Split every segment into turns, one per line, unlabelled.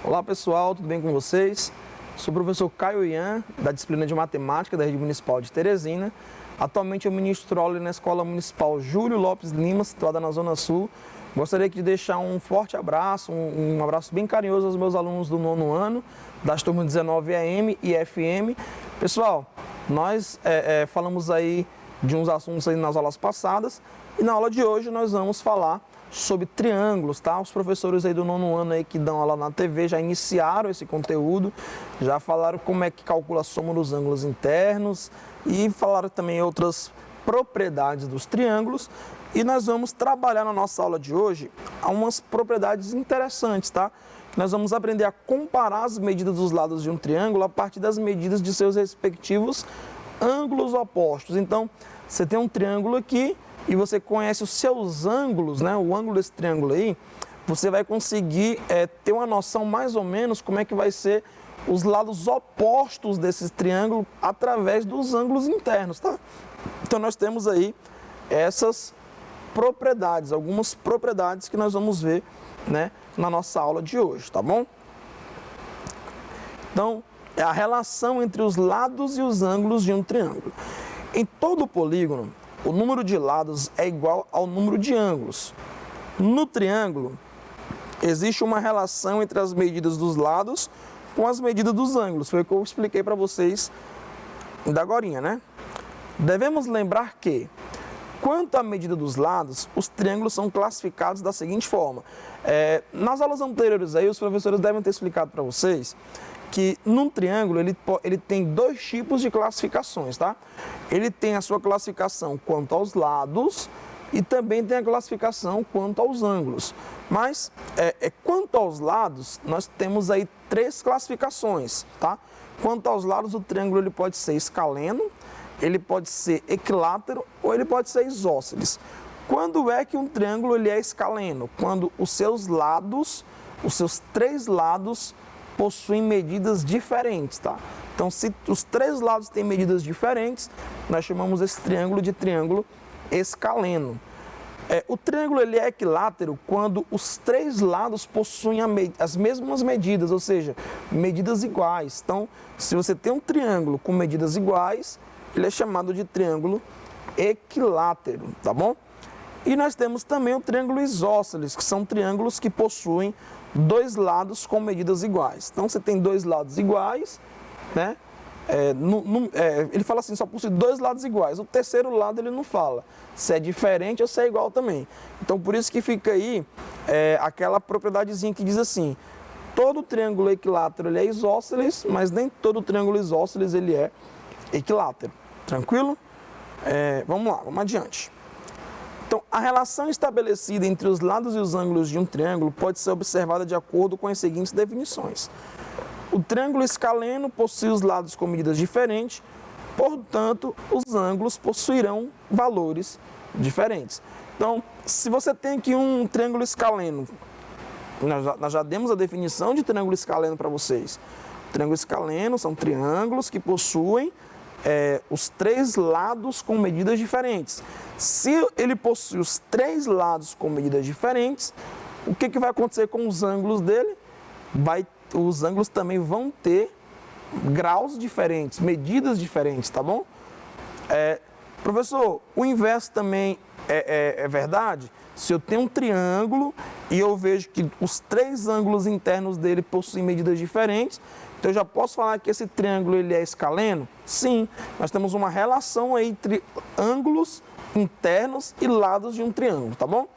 Olá pessoal, tudo bem com vocês? Sou o professor Caio Ian, da disciplina de Matemática da Rede Municipal de Teresina. Atualmente eu ministro aula na Escola Municipal Júlio Lopes Lima, situada na Zona Sul. Gostaria aqui de deixar um forte abraço, um abraço bem carinhoso aos meus alunos do 9º ano, das turmas 19 AM e FM. Pessoal, nós falamos aí de uns assuntos aí nas aulas passadas e na aula de hoje nós vamos falar sobre triângulos, tá? Os professores aí do 9º ano aí que dão aula na TV já iniciaram esse conteúdo, já falaram como é que calcula a soma dos ângulos internos e falaram também outras propriedades dos triângulos. E nós vamos trabalhar na nossa aula de hoje algumas propriedades interessantes, tá? Nós vamos aprender a comparar as medidas dos lados de um triângulo a partir das medidas de seus respectivos ângulos opostos. Então, você tem um triângulo aqui e você conhece os seus ângulos, né? O ângulo desse triângulo aí, você vai conseguir ter uma noção mais ou menos como é que vai ser os lados opostos desse triângulo através dos ângulos internos, tá? Então, nós temos aí essas propriedades, algumas propriedades que nós vamos ver, né, na nossa aula de hoje, tá bom? Então, é a relação entre os lados e os ângulos de um triângulo. Em todo polígono, o número de lados é igual ao número de ângulos. No triângulo, existe uma relação entre as medidas dos lados com as medidas dos ângulos. Foi o que eu expliquei para vocês ainda agorinha, né? Devemos lembrar que, quanto à medida dos lados, os triângulos são classificados da seguinte forma. Nas aulas anteriores aí, os professores devem ter explicado para vocês que num triângulo ele tem dois tipos de classificações, tá? Ele tem a sua classificação quanto aos lados e também tem a classificação quanto aos ângulos. Mas quanto aos lados, nós temos aí três classificações, tá? Quanto aos lados, o triângulo ele pode ser escaleno, ele pode ser equilátero ou ele pode ser isósceles. Quando é que um triângulo ele é escaleno? Quando os seus lados, os seus três lados possuem medidas diferentes, tá? Então, se os três lados têm medidas diferentes, nós chamamos esse triângulo de triângulo escaleno. O triângulo ele é equilátero quando os três lados possuem as mesmas medidas, ou seja, medidas iguais. Então, se você tem um triângulo com medidas iguais, ele é chamado de triângulo equilátero, tá bom? E nós temos também o triângulo isósceles, que são triângulos que possuem dois lados com medidas iguais. Então, você tem dois lados iguais, né? Ele fala assim, só possui dois lados iguais. O terceiro lado ele não fala se é diferente ou se é igual também. Então, por isso que fica aí aquela propriedadezinha que diz assim, todo triângulo equilátero ele é isósceles, mas nem todo triângulo isósceles ele é equilátero. Tranquilo? Vamos lá, vamos adiante. Então, a relação estabelecida entre os lados e os ângulos de um triângulo pode ser observada de acordo com as seguintes definições. O triângulo escaleno possui os lados com medidas diferentes, portanto, os ângulos possuirão valores diferentes. Então, se você tem aqui um triângulo escaleno, nós já demos a definição de triângulo escaleno para vocês. Triângulo escaleno são triângulos que possuem os três lados com medidas diferentes. Se ele possui os três lados com medidas diferentes, o que vai acontecer com os ângulos dele? Os ângulos também vão ter graus diferentes, medidas diferentes, tá bom? Professor, o inverso também é verdade? Se eu tenho um triângulo e eu vejo que os três ângulos internos dele possuem medidas diferentes, então eu já posso falar que esse triângulo ele é escaleno? Sim, nós temos uma relação aí entre ângulos internos e lados de um triângulo, tá bom?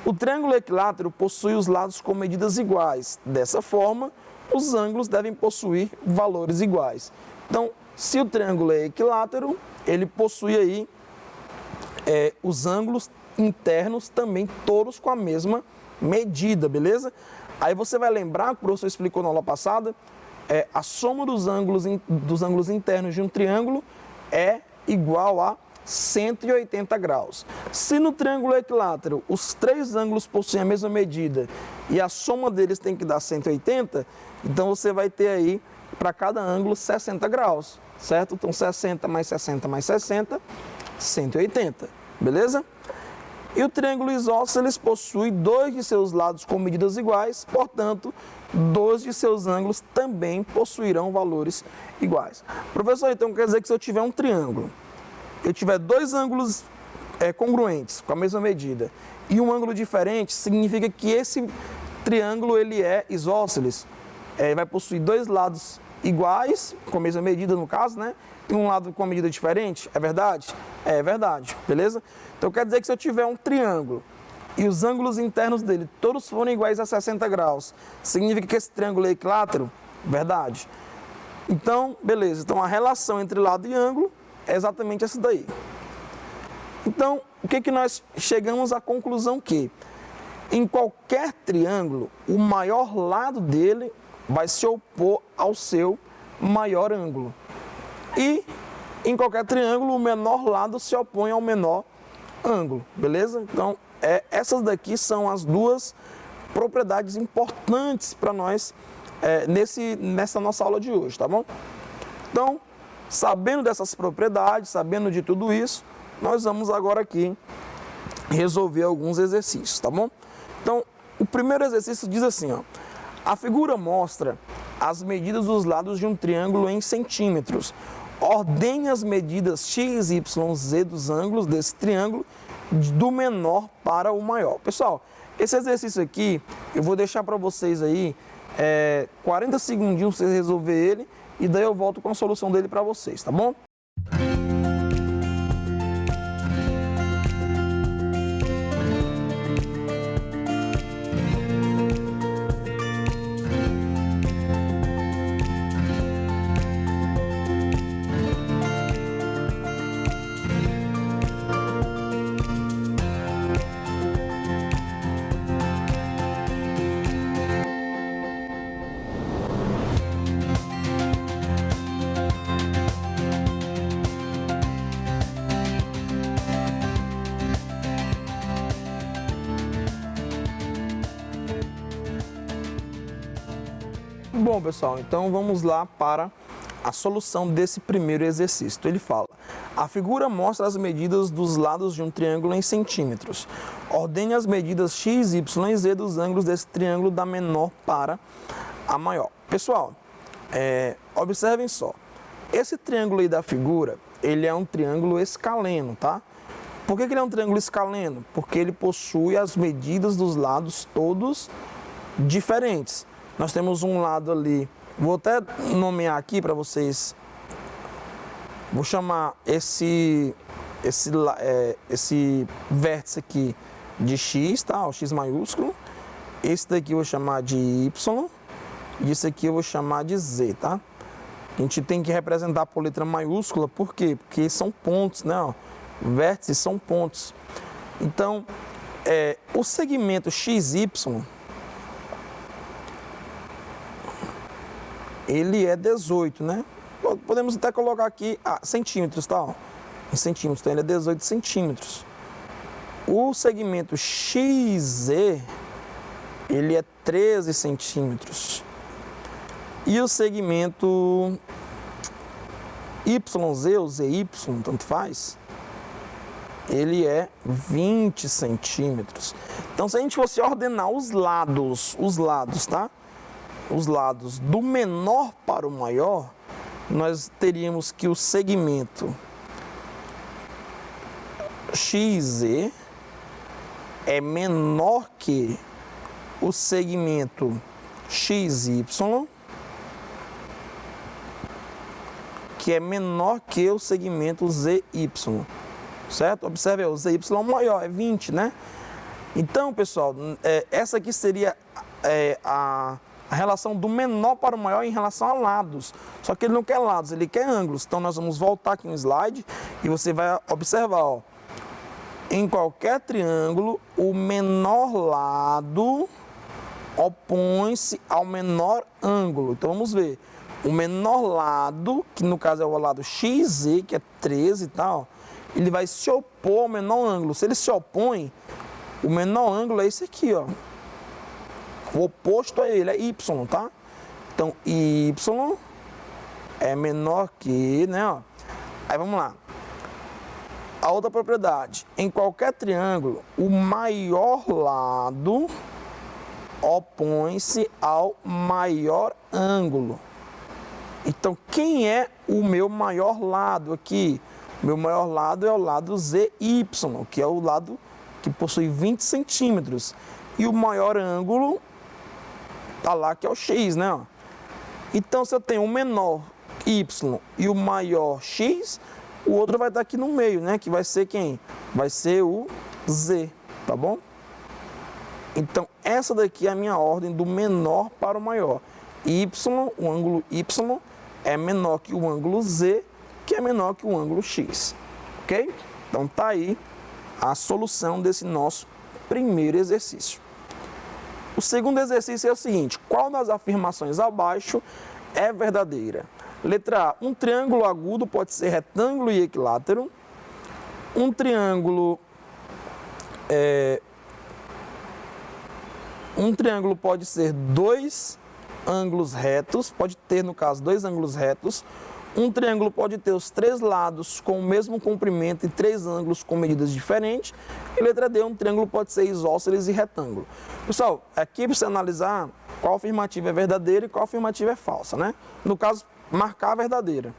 O triângulo equilátero possui os lados com medidas iguais. Dessa forma, os ângulos devem possuir valores iguais. Então, se o triângulo é equilátero, ele possui aí os ângulos internos também todos com a mesma medida, beleza? Aí você vai lembrar que o professor explicou na aula passada, a soma dos ângulos internos de um triângulo é igual a 180 graus. Se no triângulo equilátero os três ângulos possuem a mesma medida e a soma deles tem que dar 180, então você vai ter aí para cada ângulo 60 graus, certo? Então 60 mais 60 mais 60, 180, beleza? E o triângulo isósceles possui dois de seus lados com medidas iguais, portanto, dois de seus ângulos também possuirão valores iguais. Professor, então quer dizer que se eu tiver um triângulo, eu tiver dois ângulos congruentes, com a mesma medida, e um ângulo diferente, significa que esse triângulo ele é isósceles. Vai possuir dois lados iguais, com a mesma medida no caso, né? E um lado com a medida diferente, é verdade? É verdade, beleza? Então quer dizer que se eu tiver um triângulo e os ângulos internos dele todos forem iguais a 60 graus, significa que esse triângulo é equilátero? Verdade. Então, beleza. Então a relação entre lado e ângulo é exatamente essa daí. Então, o que nós chegamos à conclusão que em qualquer triângulo, o maior lado dele vai se opor ao seu maior ângulo. E em qualquer triângulo, o menor lado se opõe ao menor ângulo, beleza? Então, essas daqui são as duas propriedades importantes para nós nessa nossa aula de hoje, tá bom? Então, sabendo dessas propriedades, sabendo de tudo isso, nós vamos agora aqui resolver alguns exercícios, tá bom? Então, o primeiro exercício diz assim, ó, a figura mostra as medidas dos lados de um triângulo em centímetros. Ordene as medidas x, y, z dos ângulos desse triângulo do menor para o maior. Pessoal, esse exercício aqui, eu vou deixar para vocês aí 40 segundinhos para vocês resolver ele e daí eu volto com a solução dele para vocês, tá bom? Bom, pessoal, então vamos lá para a solução desse primeiro exercício. Ele fala, a figura mostra as medidas dos lados de um triângulo em centímetros. Ordene as medidas x, y e z dos ângulos desse triângulo da menor para a maior. Pessoal, observem só, esse triângulo aí da figura, ele é um triângulo escaleno, tá? Por que ele é um triângulo escaleno? Porque ele possui as medidas dos lados todos diferentes. Nós temos um lado ali, vou até nomear aqui para vocês, vou chamar esse vértice aqui de x, tá? O x maiúsculo. Esse daqui eu vou chamar de y e esse aqui eu vou chamar de z, tá? A gente tem que representar por letra maiúscula, por quê? Porque são pontos, né? Vértices são pontos. Então, o segmento XY, ele é 18, né? Podemos até colocar aqui centímetros, tá? Em centímetros, então ele é 18 centímetros. O segmento XZ, ele é 13 centímetros. E o segmento YZ, ou ZY, tanto faz, ele é 20 centímetros. Então, se a gente fosse ordenar os lados, tá? Os lados do menor para o maior, nós teríamos que o segmento XZ é menor que o segmento XY, que é menor que o segmento ZY, certo? Observe, o ZY maior, é 20, né? Então, pessoal, essa aqui seria a relação do menor para o maior em relação a lados. Só que ele não quer lados, ele quer ângulos. Então, nós vamos voltar aqui no slide e você vai observar, ó. Em qualquer triângulo, o menor lado opõe-se ao menor ângulo. Então, vamos ver. O menor lado, que no caso é o lado XZ, que é 13 e tal, ele vai se opor ao menor ângulo. Se ele se opõe, o menor ângulo é esse aqui, ó. O oposto a ele é Y, tá? Então, Y é menor que, né, ó. Aí, vamos lá. A outra propriedade, em qualquer triângulo, o maior lado opõe-se ao maior ângulo. Então, quem é o meu maior lado aqui? Meu maior lado é o lado ZY, que é o lado que possui 20 centímetros. E o maior ângulo está lá, que é o X, né? Então, se eu tenho o menor Y e o maior X, o outro vai estar aqui no meio, né? Que vai ser quem? Vai ser o Z, tá bom? Então, essa daqui é a minha ordem do menor para o maior. Y, o ângulo Y é menor que o ângulo Z, que é menor que o ângulo X, ok? Então, tá aí a solução desse nosso primeiro exercício. O segundo exercício é o seguinte: qual das afirmações abaixo é verdadeira? Letra A, um triângulo agudo pode ser retângulo e equilátero. Um triângulo pode ser dois ângulos retos, pode ter, no caso, dois ângulos retos. Um triângulo pode ter os três lados com o mesmo comprimento e três ângulos com medidas diferentes. E letra D, um triângulo pode ser isósceles e retângulo. Pessoal, aqui para você analisar qual afirmativa é verdadeira e qual afirmativa é falsa, né? No caso, marcar a verdadeira.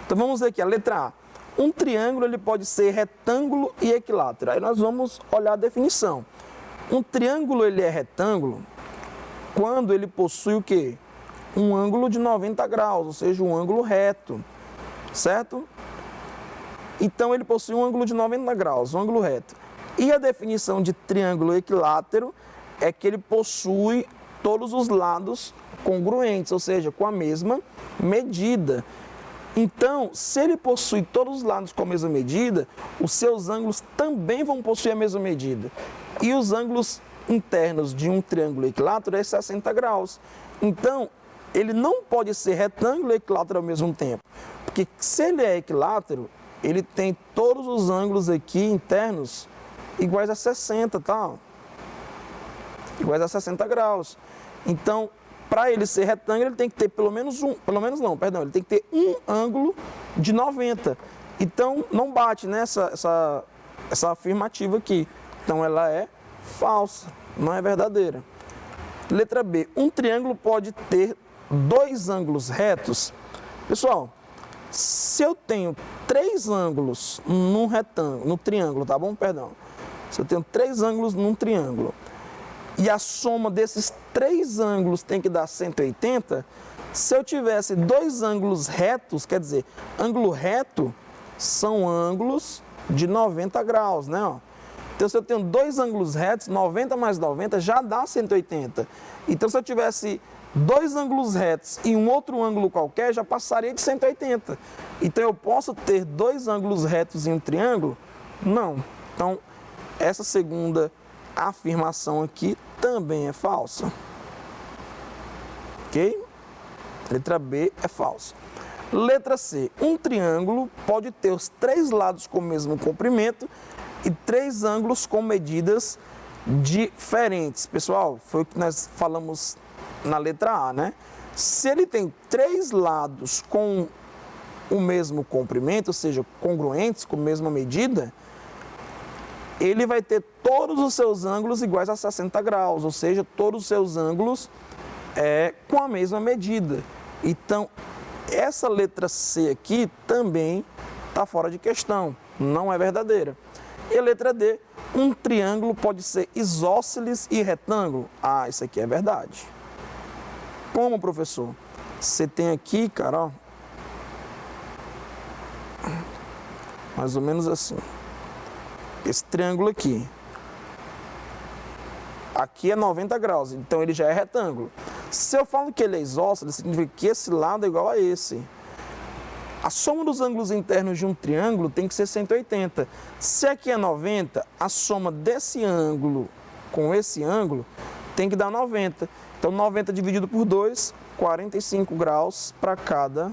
Então vamos ver aqui, a letra A. Um triângulo ele pode ser retângulo e equilátero. Aí nós vamos olhar a definição. Um triângulo ele é retângulo quando ele possui o quê? Um ângulo de 90 graus, ou seja, um ângulo reto, certo? Então ele possui um ângulo de 90 graus, um ângulo reto. E a definição de triângulo equilátero é que ele possui todos os lados congruentes, ou seja, com a mesma medida. Então, se ele possui todos os lados com a mesma medida, os seus ângulos também vão possuir a mesma medida. E os ângulos internos de um triângulo equilátero é 60 graus. Então, ele não pode ser retângulo e equilátero ao mesmo tempo. Porque se ele é equilátero, ele tem todos os ângulos aqui internos iguais a 60, tá? Iguais a 60 graus. Então, para ele ser retângulo, ele tem que ter ele tem que ter um ângulo de 90. Então, não bate nessa essa afirmativa aqui. Então, ela é falsa, não é verdadeira. Letra B, um triângulo pode ter dois ângulos retos. Pessoal, se eu tenho três ângulos no triângulo, tá bom? Perdão. Se eu tenho três ângulos num triângulo e a soma desses três ângulos tem que dar 180, se eu tivesse dois ângulos retos, quer dizer, ângulo reto são ângulos de 90 graus, né? Ó. Então, se eu tenho dois ângulos retos, 90 mais 90 já dá 180. Então, se eu tivesse dois ângulos retos e um outro ângulo qualquer, já passaria de 180. Então, eu posso ter dois ângulos retos em um triângulo? Não. Então, essa segunda afirmação aqui também é falsa. Ok? Letra B é falsa. Letra C. Um triângulo pode ter os três lados com o mesmo comprimento e três ângulos com medidas diferentes. Pessoal, foi o que nós falamos na letra A, né? Se ele tem três lados com o mesmo comprimento, ou seja, congruentes, com a mesma medida, ele vai ter todos os seus ângulos iguais a 60 graus, ou seja, todos os seus ângulos com a mesma medida. Então, essa letra C aqui também está fora de questão, não é verdadeira. E a letra D, um triângulo pode ser isósceles e retângulo. Ah, isso aqui é verdade. Como, professor? Você tem aqui, cara, ó, mais ou menos assim. Esse triângulo aqui. Aqui é 90 graus, então ele já é retângulo. Se eu falo que ele é isósceles, significa que esse lado é igual a esse. A soma dos ângulos internos de um triângulo tem que ser 180. Se aqui é 90, a soma desse ângulo com esse ângulo tem que dar 90. Então, 90 dividido por 2, 45 graus para cada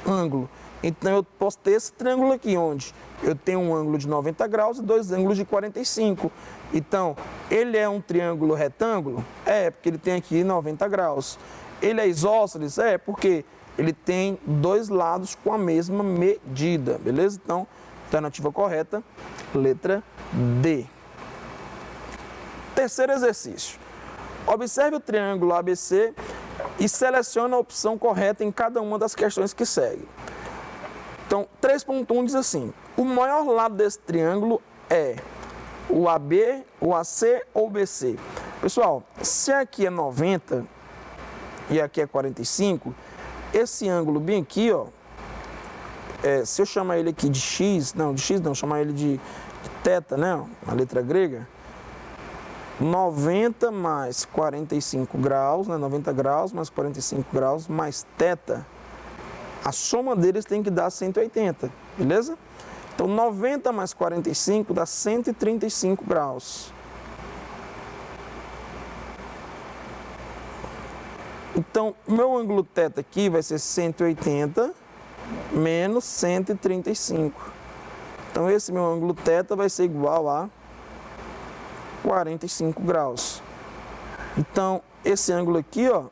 ângulo. Então, eu posso ter esse triângulo aqui, onde eu tenho um ângulo de 90 graus e dois ângulos de 45. Então, ele é um triângulo retângulo? É, porque ele tem aqui 90 graus. Ele é isósceles? É, porque ele tem dois lados com a mesma medida, beleza? Então, Alternativa correta, letra D. Terceiro exercício. Observe o triângulo ABC e selecione a opção correta em cada uma das questões que seguem. Então, 3.1 diz assim: o maior lado desse triângulo é o AB, o AC ou o BC. Pessoal, se aqui é 90 e aqui é 45, esse ângulo bem aqui, ó, se eu chamar ele aqui de x, chamar ele de θ, né, a letra grega, 90 mais 45 graus, né, 90 graus mais 45 graus mais θ, a soma deles tem que dar 180, beleza? Então, 90 mais 45 dá 135 graus. Então, meu ângulo θ aqui vai ser 180 menos 135. Então, esse meu ângulo θ vai ser igual a 45 graus. Então, esse ângulo aqui, ó,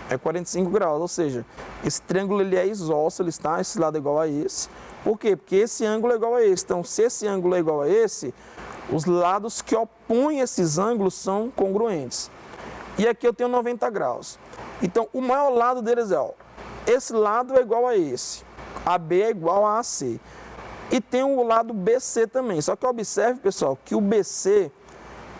é 45 graus, ou seja, esse triângulo ele é isósceles, tá? Esse lado é igual a esse. Por quê? Porque esse ângulo é igual a esse. Então, se esse ângulo é igual a esse, os lados que opõem esses ângulos são congruentes. E aqui eu tenho 90 graus. Então, o maior lado deles é, ó, esse lado é igual a esse. AB é igual a AC. E tem o lado BC também. Só que observe, pessoal, que o BC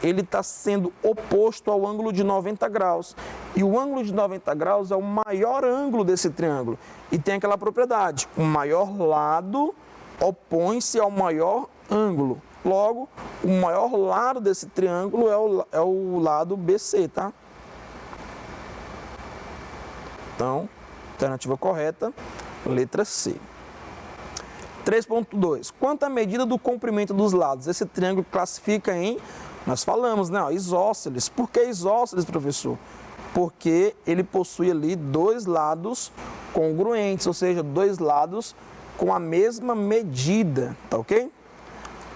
ele está sendo oposto ao ângulo de 90 graus. E o ângulo de 90 graus é o maior ângulo desse triângulo. E tem aquela propriedade: o maior lado opõe-se ao maior ângulo. Logo, o maior lado desse triângulo é o lado BC, tá? Então, alternativa correta, letra C. 3.2. Quanto à medida do comprimento dos lados? Esse triângulo classifica em, nós falamos, né, ó, isósceles. Por que isósceles, professor? Porque ele possui ali dois lados congruentes, ou seja, dois lados com a mesma medida, tá ok?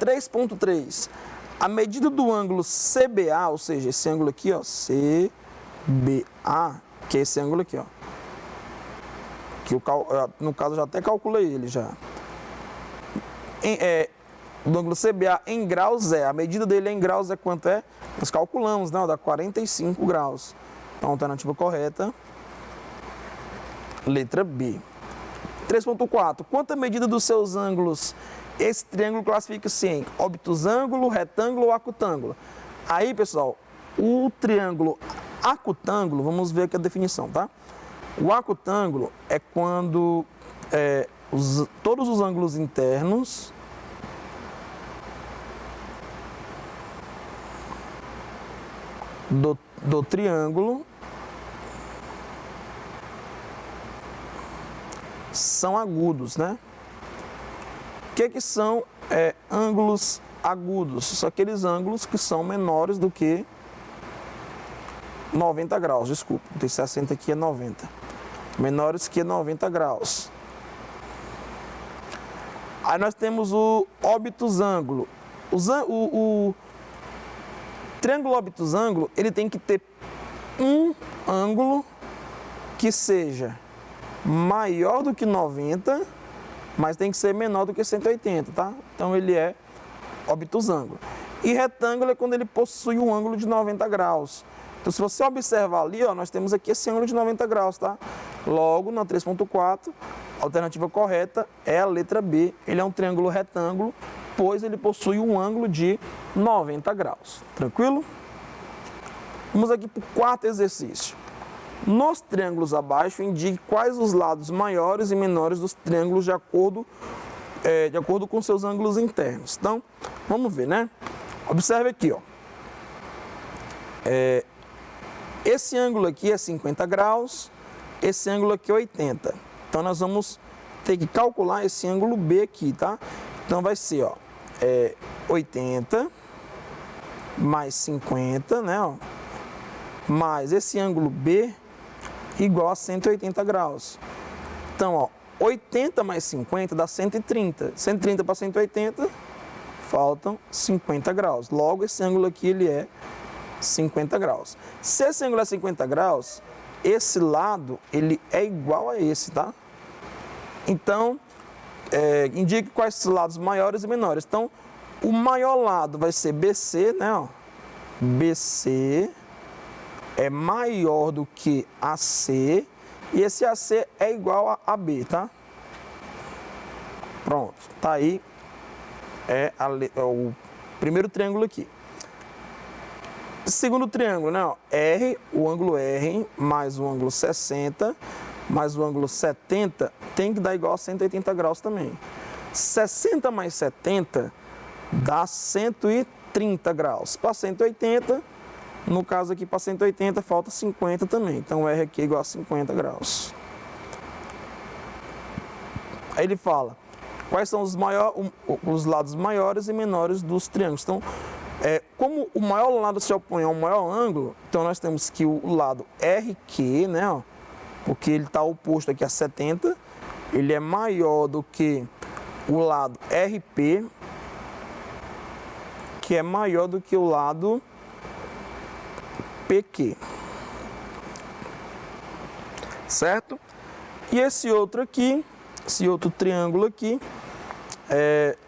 3.3. A medida do ângulo CBA, ou seja, esse ângulo aqui, ó, CBA, que é esse ângulo aqui, ó. Que no caso eu já até calculei ele já. Do ângulo CBA em graus a medida dele em graus é quanto é? Nós calculamos, né? Dá 45 graus. Então, a alternativa correta, letra B. 3.4. Quanto à medida dos seus ângulos, esse triângulo classifica-se em obtusângulo, retângulo ou acutângulo? Aí, pessoal, o triângulo acutângulo, vamos ver aqui a definição, tá? O acutângulo é quando todos os ângulos internos do triângulo são agudos, né? O que são ângulos agudos? São aqueles ângulos que são menores do que 90 graus, desculpa, tem 60 aqui, é 90. Menores que 90 graus. Aí nós temos o obtusângulo. O triângulo obtusângulo, ele tem que ter um ângulo que seja maior do que 90, mas tem que ser menor do que 180, tá? Então ele é obtusângulo. E retângulo é quando ele possui um ângulo de 90 graus. Então, se você observar ali, ó, nós temos aqui esse ângulo de 90 graus, tá? Logo, na 3.4, a alternativa correta é a letra B. Ele é um triângulo retângulo, pois ele possui um ângulo de 90 graus. Tranquilo? Vamos aqui para o quarto exercício. Nos triângulos abaixo, indique quais os lados maiores e menores dos triângulos de acordo com seus ângulos internos. Então, vamos ver, né? Observe aqui, ó. Esse ângulo aqui é 50 graus, esse ângulo aqui é 80. Então, nós vamos ter que calcular esse ângulo B aqui, tá? Então, vai ser, ó, 80 mais 50, né, ó, mais esse ângulo B igual a 180 graus. Então, ó, 80 mais 50 dá 130. 130 para 180, faltam 50 graus. Logo, esse ângulo aqui, ele é 50 graus. Se esse ângulo é 50 graus, esse lado, ele é igual a esse, tá? Então, indique quais são os lados maiores e menores. Então, o maior lado vai ser BC, né? Ó. BC é maior do que AC e esse AC é igual a AB, tá? Pronto, tá aí. É o primeiro triângulo aqui. Segundo triângulo, né? Ó, R, o ângulo R mais o ângulo 60 mais o ângulo 70 tem que dar igual a 180 graus também. 60 mais 70 dá 130 graus. Para 180, no caso aqui para 180 falta 50 também. Então R aqui é igual a 50 graus. Aí ele fala quais são os lados maiores e menores dos triângulos. Então, como o maior lado se opõe ao maior ângulo, então nós temos que o lado RQ, né, ó, porque ele está oposto aqui a 70, ele é maior do que o lado RP, que é maior do que o lado PQ. Certo? E esse outro aqui, esse outro triângulo aqui,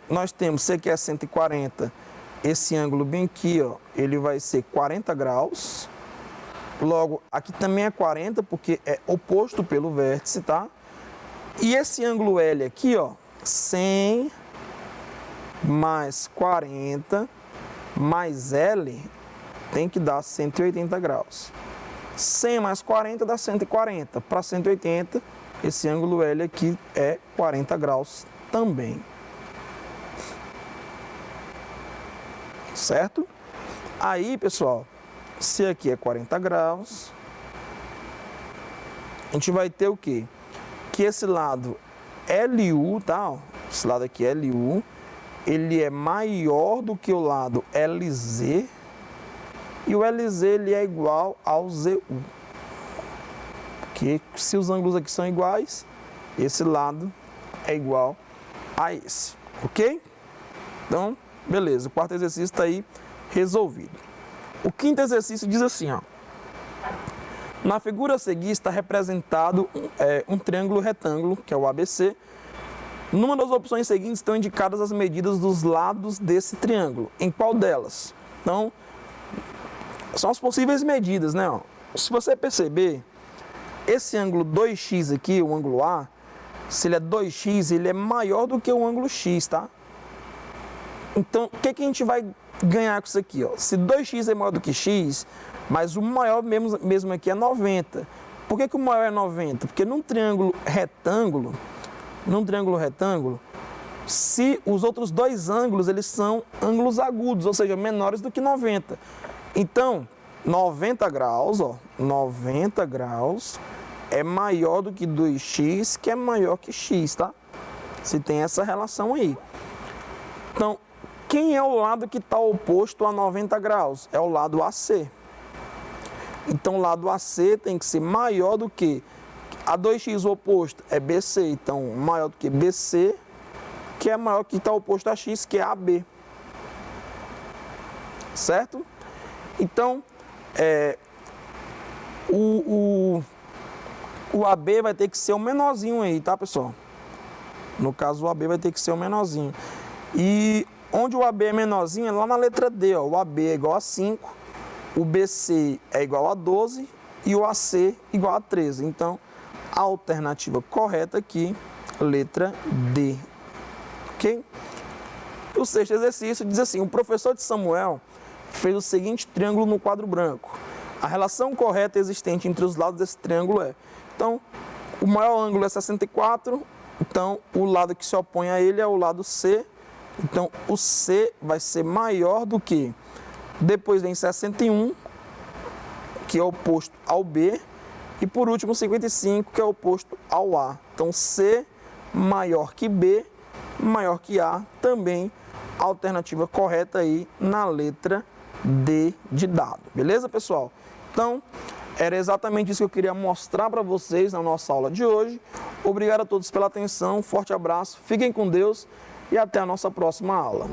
nós temos, se aqui é 140, esse ângulo bem aqui, ó, ele vai ser 40 graus. Logo, aqui também é 40, porque é oposto pelo vértice, tá? E esse ângulo L aqui, ó, 100 mais 40 mais L tem que dar 180 graus. 100 mais 40 dá 140. Para 180, esse ângulo L aqui é 40 graus também. Certo? Aí, pessoal, se aqui é 40 graus, a gente vai ter o quê? Que esse lado LU, tá? Esse lado aqui LU, ele é maior do que o lado LZ, e o LZ ele é igual ao ZU. Porque se os ângulos aqui são iguais, esse lado é igual a esse, ok? Então, beleza, o quarto exercício está aí resolvido. O quinto exercício diz assim, ó. Na figura a seguir está representado um triângulo retângulo, que é o ABC. Numa das opções seguintes estão indicadas as medidas dos lados desse triângulo. Em qual delas? Então, são as possíveis medidas, né? Ó. Se você perceber, esse ângulo 2x aqui, o ângulo A, se ele é 2x, ele é maior do que o ângulo x, tá? Então, o que a gente vai ganhar com isso aqui, ó? Se 2x é maior do que x, mas o maior mesmo aqui é 90. Por que o maior é 90? Porque num triângulo retângulo, se os outros dois ângulos, eles são ângulos agudos, ou seja, menores do que 90. Então, 90 graus, ó, 90 graus é maior do que 2x, que é maior que x, tá? Se tem essa relação aí. Então, quem é o lado que está oposto a 90 graus? É o lado AC. Então, o lado AC tem que ser maior do que a 2x, o oposto é BC. Então, maior do que BC, que é maior que está oposto a x, que é AB. Certo? Então, o AB vai ter que ser o menorzinho aí, tá, pessoal? No caso, o AB vai ter que ser o menorzinho. E onde o AB é menorzinho é lá na letra D, ó. O AB é igual a 5, o BC é igual a 12 e o AC igual a 13. Então, a alternativa correta aqui, letra D. Ok? O sexto exercício diz assim: o professor de Samuel fez o seguinte triângulo no quadro branco. A relação correta existente entre os lados desse triângulo é... Então, o maior ângulo é 64, então o lado que se opõe a ele é o lado C. Então, o C vai ser maior do que... Depois vem 61, que é oposto ao B. E por último, 55, que é oposto ao A. Então, C maior que B, maior que A, também a alternativa correta aí na letra D de dado. Beleza, pessoal? Então, era exatamente isso que eu queria mostrar para vocês na nossa aula de hoje. Obrigado a todos pela atenção, forte abraço, fiquem com Deus e até a nossa próxima aula.